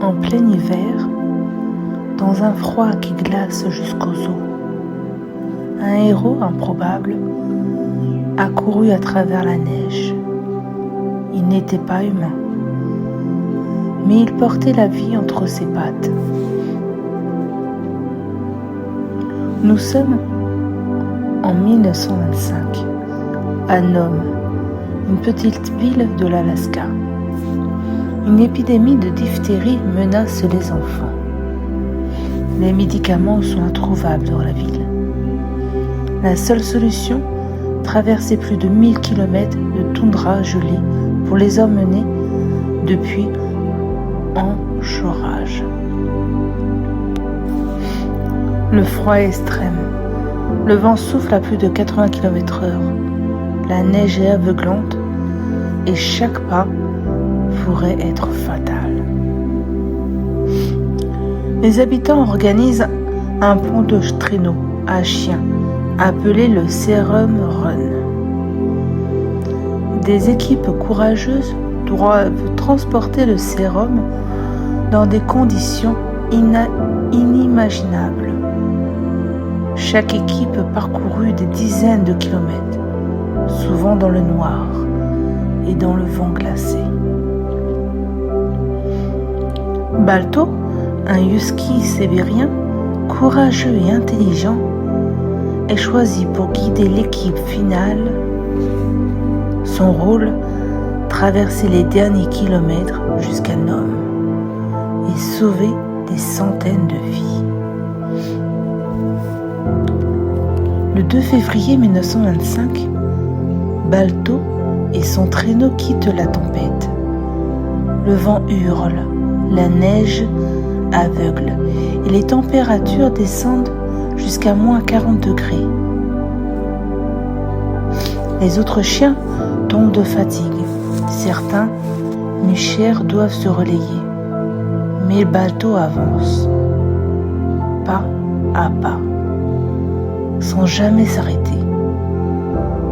En plein hiver, dans un froid qui glace jusqu'aux os, un héros improbable a couru à travers la neige. Il n'était pas humain, mais il portait la vie entre ses pattes. Nous sommes en 1925, à Nome, une petite ville de l'Alaska. Une épidémie de diphtérie menace les enfants. Les médicaments sont introuvables dans la ville. La seule solution, traverser plus de 1000 km de toundra gelée pour les emmener depuis Anchorage. Le froid est extrême. Le vent souffle à plus de 80 km/h. La neige est aveuglante et chaque pas pourrait être fatal. Les habitants organisent un pont de traîneau à chiens appelé le Serum Run. Des équipes courageuses doivent transporter le sérum dans des conditions inimaginables. Chaque équipe parcourut des dizaines de kilomètres, souvent dans le noir et dans le vent glacé. Balto, un husky sibérien, courageux et intelligent, est choisi pour guider l'équipe finale. Son rôle, traverser les derniers kilomètres jusqu'à Nome et sauver des centaines de vies. Le 2 février 1925, Balto et son traîneau quittent la tempête. Le vent hurle, la neige aveugle et les températures descendent jusqu'à moins 40 degrés. Les autres chiens tombent de fatigue. Certains, chers, doivent se relayer. Mais Balto avance, pas à pas, sans jamais s'arrêter.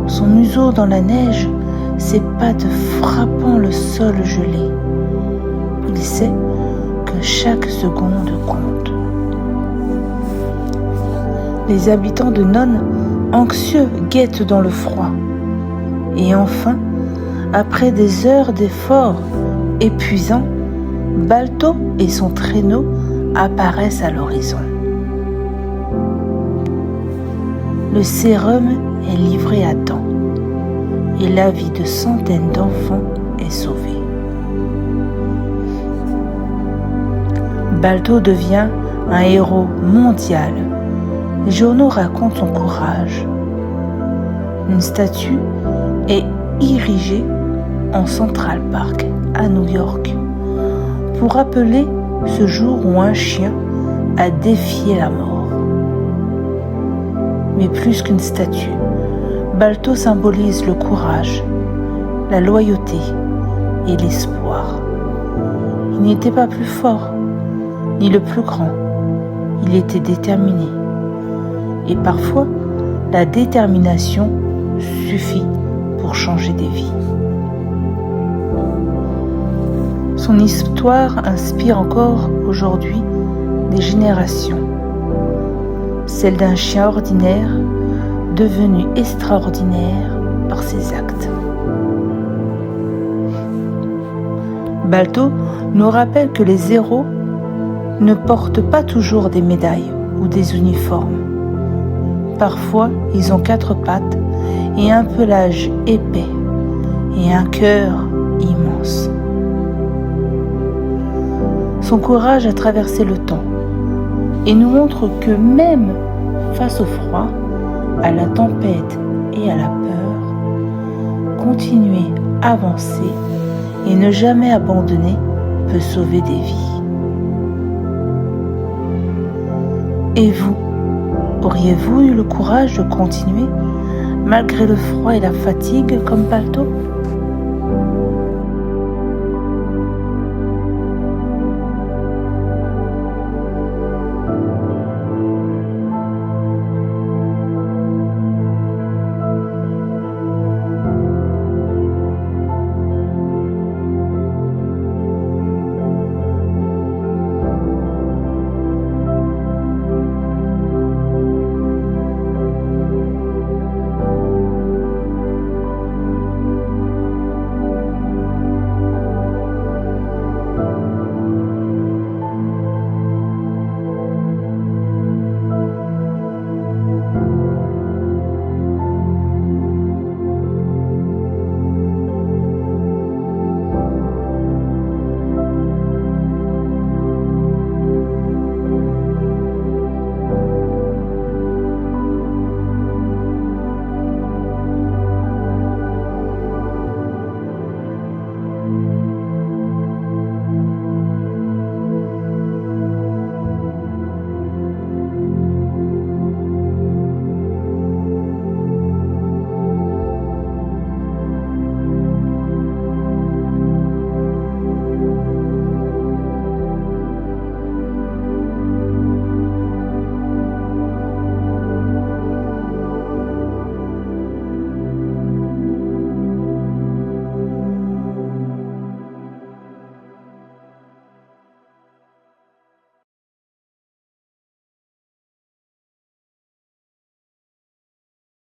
Son museau dans la neige, ses pattes frappant le sol gelé. Il sait que chaque seconde compte. Les habitants de Nome, anxieux, guettent dans le froid. Et enfin, après des heures d'efforts épuisants, Balto et son traîneau apparaissent à l'horizon. Le sérum est livré à temps et la vie de centaines d'enfants est sauvée. Balto devient un héros mondial. Les journaux racontent son courage. Une statue est érigée en Central Park, à New York, pour rappeler ce jour où un chien a défié la mort. Mais plus qu'une statue, Balto symbolise le courage, la loyauté et l'espoir. Il n'était pas plus fort, ni le plus grand. Il était déterminé. Et parfois, la détermination suffit pour changer des vies. Son histoire inspire encore aujourd'hui des générations. Celle d'un chien ordinaire devenu extraordinaire par ses actes. Balto nous rappelle que les héros ne portent pas toujours des médailles ou des uniformes. Parfois, ils ont 4 pattes et un pelage épais et un cœur immense. Son courage a traversé le temps et nous montre que même face au froid, à la tempête et à la peur, continuer, avancer et ne jamais abandonner peut sauver des vies. Et vous, auriez-vous eu le courage de continuer malgré le froid et la fatigue comme Balto ?